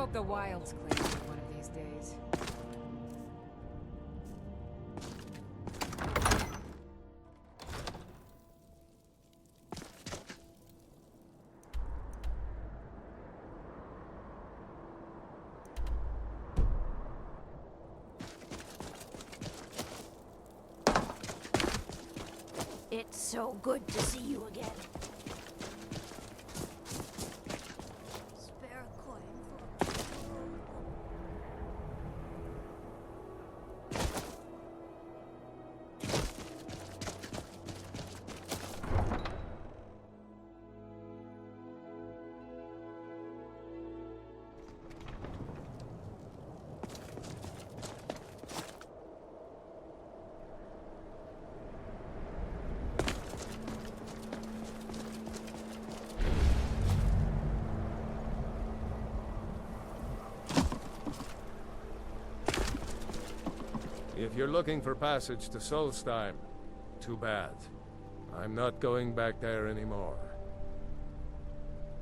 hope the wild's clear one of these days. It's so good to see you again. Spare coin for... If you're looking for passage to Solstheim, too bad. I'm not going back there anymore.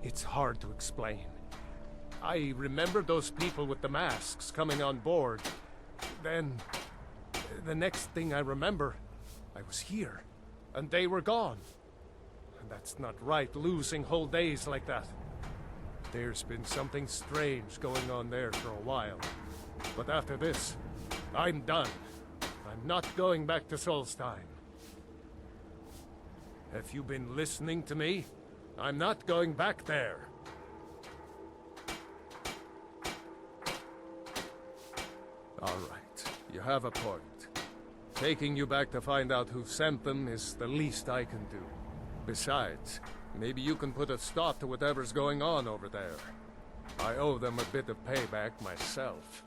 It's hard to explain. I remember those people with the masks coming on board. Then, the next thing I remember, I was here, and they were gone. And that's not right, losing whole days like that. There's been something strange going on there for a while. But after this, I'm done. I'm not going back to Solstheim. Have you been listening to me? I'm not going back there. All right, you have a point. Taking you back to find out who sent them is the least I can do. Besides, maybe you can put a stop to whatever's going on over there. I owe them a bit of payback myself.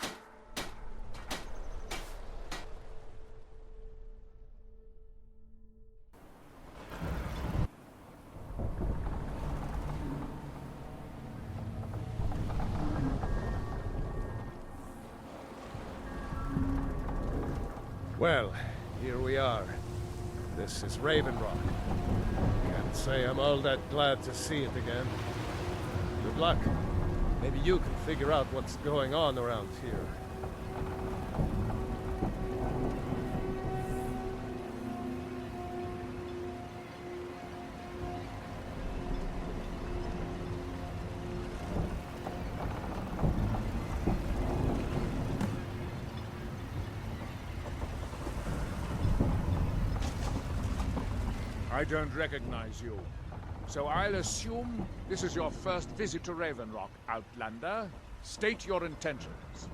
Well, here we are. This is Raven Rock. Can't say I'm all that glad to see it again. Good luck. Maybe you can figure out what's going on around here. I don't recognize you. So I'll assume this is your first visit to Raven Rock, Outlander. State your intentions.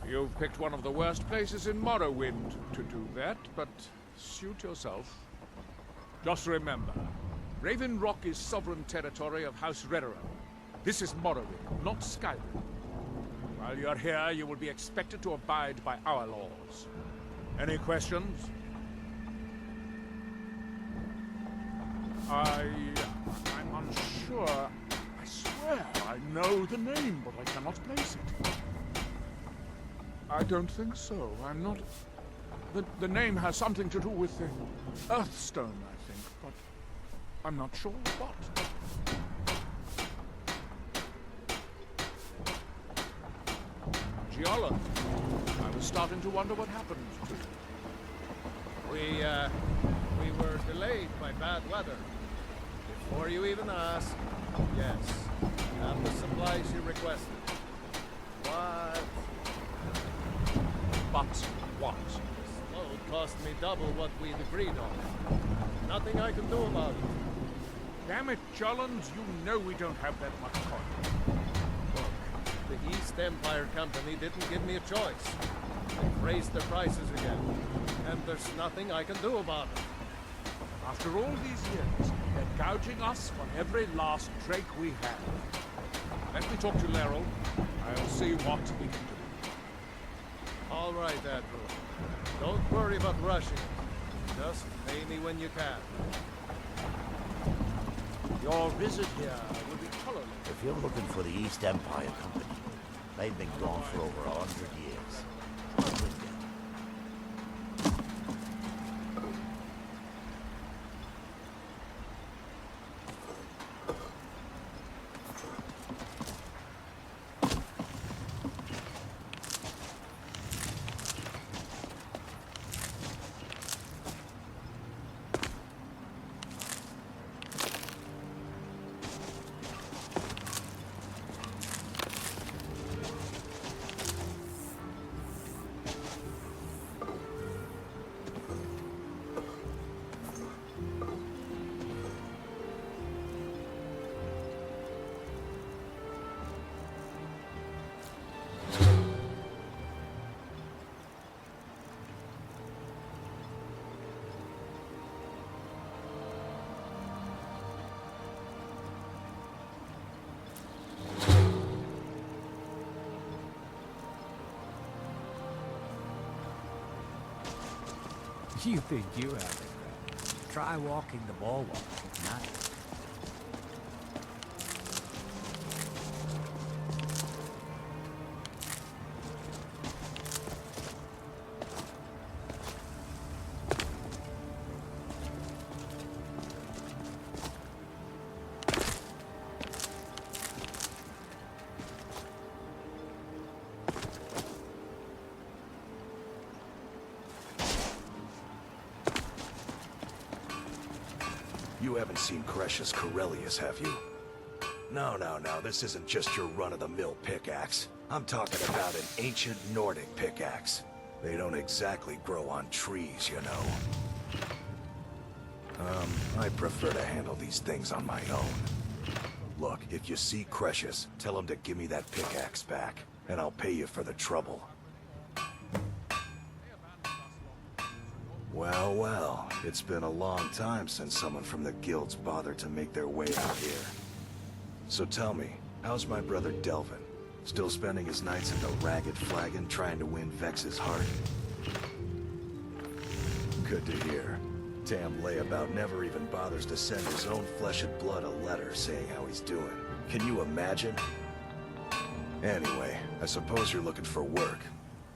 You've picked one of the worst places in Morrowind to do that, but suit yourself. Just remember, Raven Rock is sovereign territory of House Rederer. This is Morrowind, not Skyrim. While you're here, you will be expected to abide by our laws. Any questions? I'm unsure. I swear I know the name, but I cannot place it. I don't think so. I'm not... The name has something to do with the Earthstone, I think, but I'm not sure what. Giolland, I was starting to wonder what happened to you. We were delayed by bad weather. Before you even ask, yes, have the supplies you requested. What? But what? This load cost me double what we'd agreed on. Nothing I can do about it. Damn it, Giolland, you know we don't have that much coin. Look, the East Empire Company didn't give me a choice. They've raised their prices again, and there's nothing I can do about it. After all these years, they're gouging us for every last drake we have. Let me talk to Laeral. I'll see what we can do. All right, Admiral. Don't worry about rushing it. Just pay me when you can. Your visit here Will be colorless. if you're looking for the East Empire Company. They've been gone for over 100 years. You think you have it? Try walking the boardwalk at night. You haven't seen Cretius Corellius, have you? No, this isn't just your run-of-the-mill pickaxe. I'm talking about an ancient Nordic pickaxe. They don't exactly grow on trees, you know. I prefer to handle these things on my own. Look, if you see Cretius, tell him to give me that pickaxe back, and I'll pay you for the trouble. Well, it's been a long time since someone from the guilds bothered to make their way out here. So tell me, how's my brother Delvin? Still spending his nights in the Ragged Flagon trying to win Vex's heart? Good to hear. Damn layabout never even bothers to send his own flesh and blood a letter saying how he's doing. Can you imagine? Anyway, I suppose you're looking for work.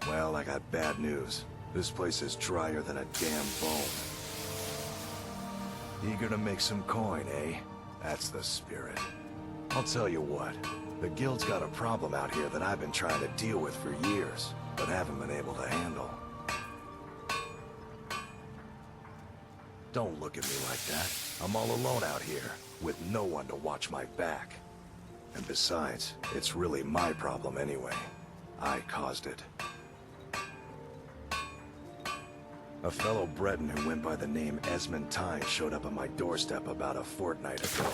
Well, I got bad news. This place is drier than a damn bone. Eager to make some coin, eh? That's the spirit. I'll tell you what. The guild's got a problem out here that I've been trying to deal with for years, but haven't been able to handle. Don't look at me like that. I'm all alone out here, with no one to watch my back. And besides, it's really my problem anyway. I caused it. A fellow Breton who went by the name Esmond Tyne showed up at my doorstep about a fortnight ago.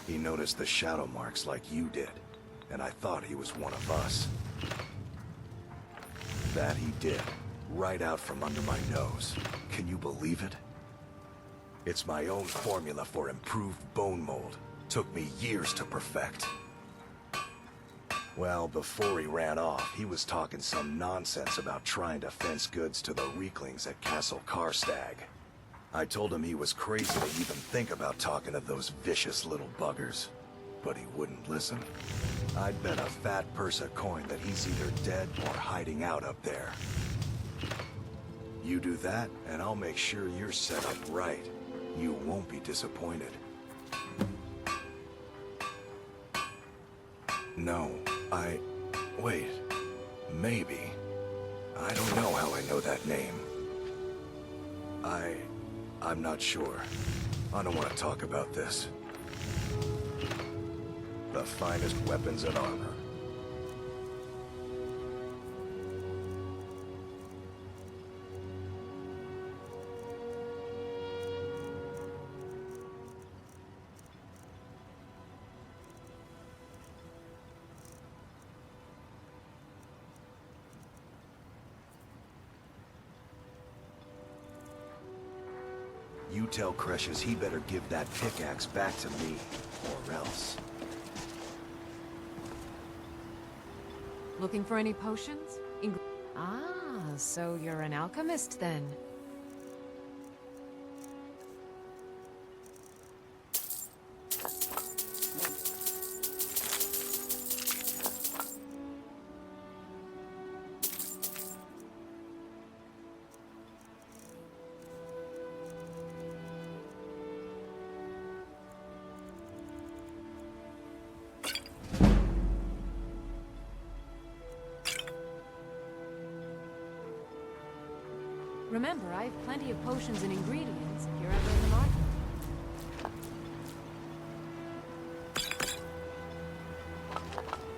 He noticed the shadow marks like you did, and I thought he was one of us. That he did, right out from under my nose. Can you believe it? It's my own formula for improved bone mold. Took me years to perfect. Well, before he ran off, he was talking some nonsense about trying to fence goods to the Reeklings at Castle Karstag. I told him he was crazy to even think about talking to those vicious little buggers. But he wouldn't listen. I'd bet a fat purse a coin that he's either dead or hiding out up there. You do that, and I'll make sure you're set up right. You won't be disappointed. No, wait. Maybe. I don't know how I know that name. I'm not sure. I don't want to talk about this. The finest weapons and armor. You tell Cretius he better give that pickaxe back to me, or else. Looking for any potions? So you're an alchemist then? Remember, I have plenty of potions and ingredients if you're ever in the market.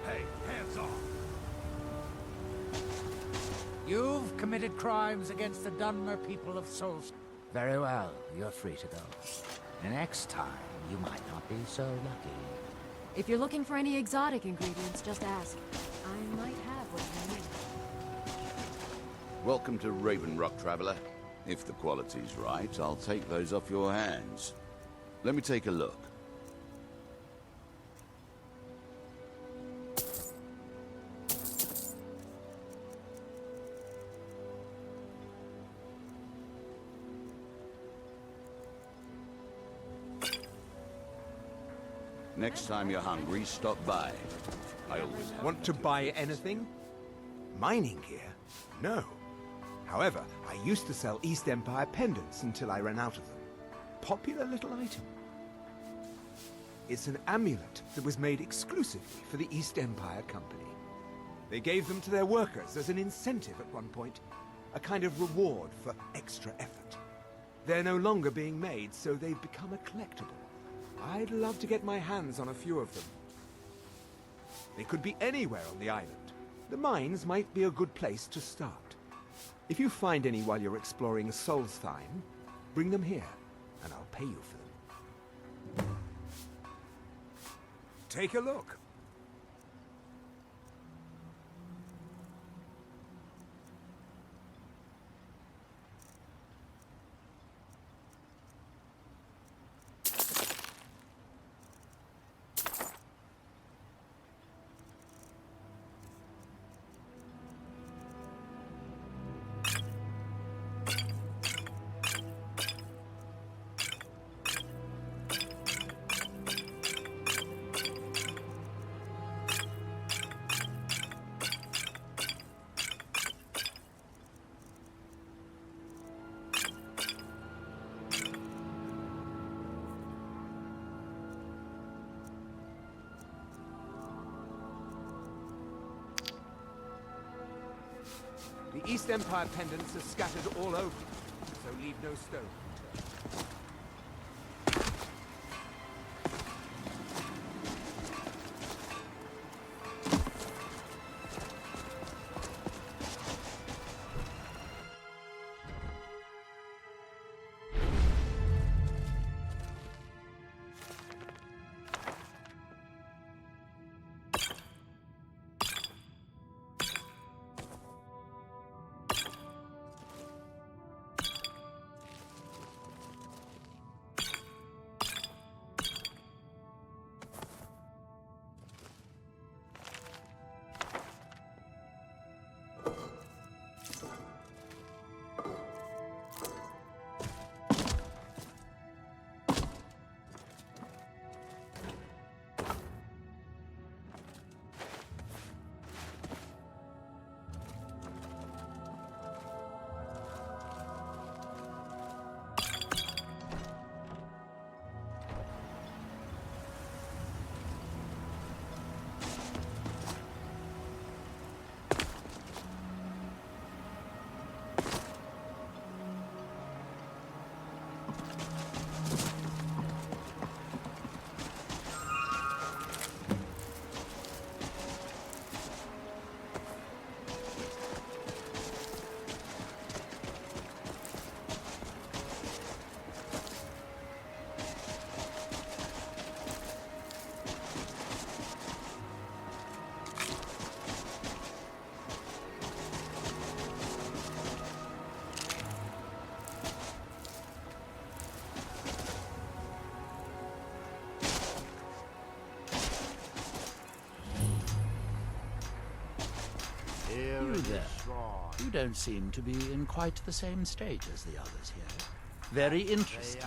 Hey, hands off! You've committed crimes against the Dunmer people of Souls. Very well, you're free to go. Next time, you might not be so lucky. If you're looking for any exotic ingredients, just ask. I might have what you need. Welcome to Raven Rock, Traveler. If the quality's right, I'll take those off your hands. Let me take a look. Next time you're hungry, stop by. I always have Want to buy anything? Mining gear? No. However, I used to sell East Empire pendants until I ran out of them. Popular little item. It's an amulet that was made exclusively for the East Empire Company. They gave them to their workers as an incentive at one point, a kind of reward for extra effort. They're no longer being made, so they've become a collectible. I'd love to get my hands on a few of them. They could be anywhere on the island. The mines might be a good place to start. If you find any while you're exploring Solstheim, bring them here, and I'll pay you for them. Take a look. The East Empire pendants are scattered all over, so leave no stone unturned. You there. You don't seem to be in quite the same state as the others here. Very interesting.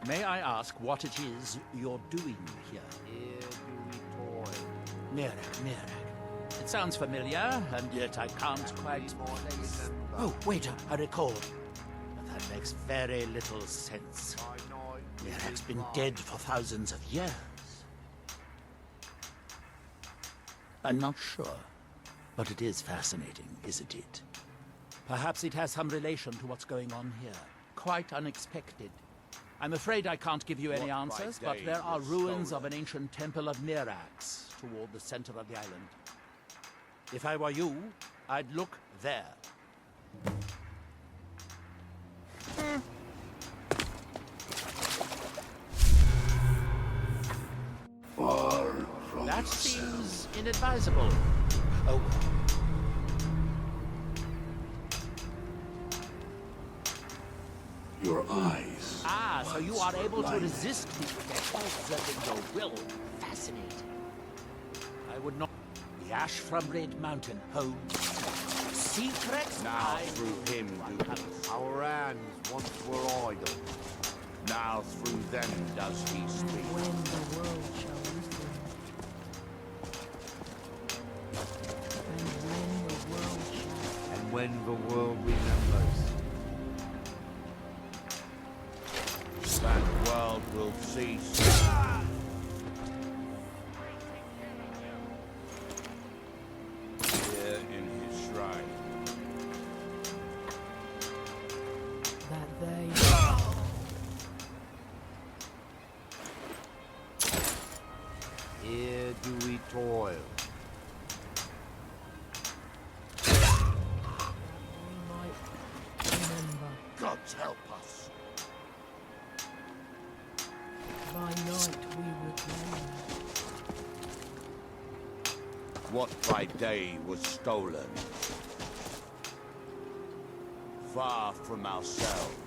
May I ask what it is you're doing here? Mirak. It sounds familiar, and yet I can't quite place. Oh, wait, I recall. But that makes very little sense. Mirak's been dead for thousands of years. I'm not sure. But it is fascinating, isn't it? Perhaps it has some relation to what's going on here. Quite unexpected. I'm afraid I can't give you any answers, but there are ruins of an ancient temple of Mirax toward the center of the island. If I were you, I'd look there. That seems inadvisable. Oh. Your eyes. Ah, so you are able to resist the effects of your will. Fascinating. I would not. The ash from Red Mountain holds secrets. Now through him, our hands once were idle. Now through them does he speak. When the world shall listen. And when the world remembers. That world will cease. Here in his shrine. That they Here do we toil. we might remember. Gods help us. By night we would reign. What by day was stolen. Far from ourselves.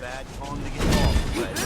Bad time to get off, Fred.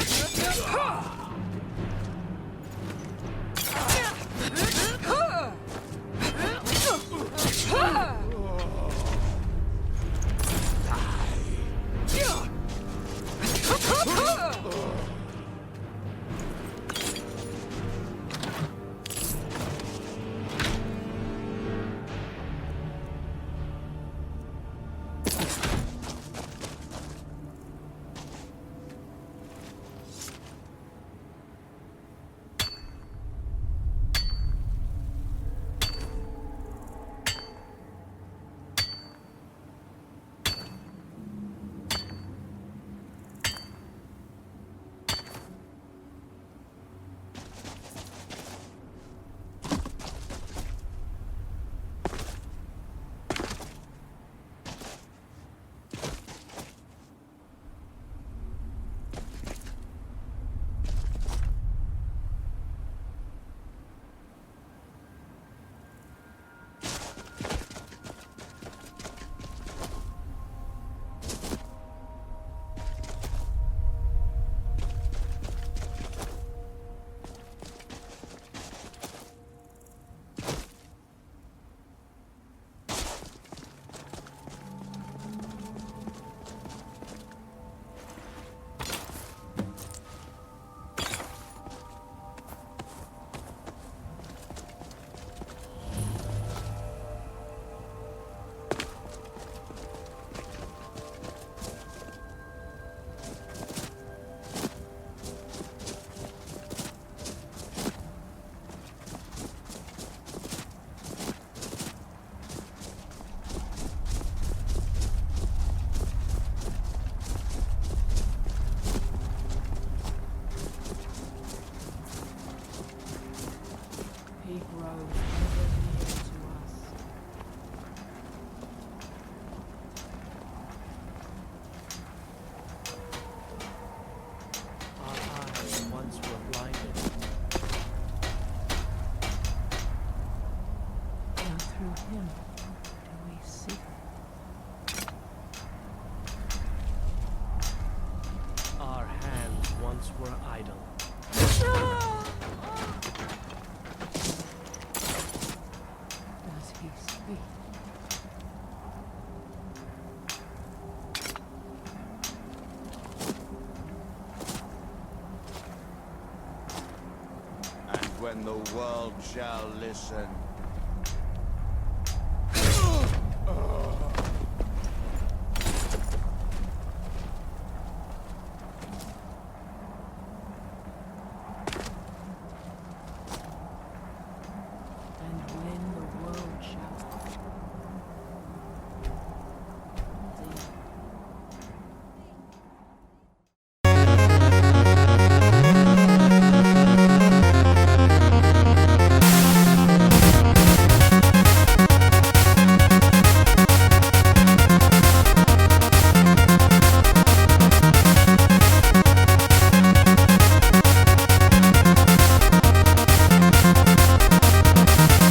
He grows ever nearer to us. him? Do we see? Our hands once were idle. Does he speak? And when the world shall listen,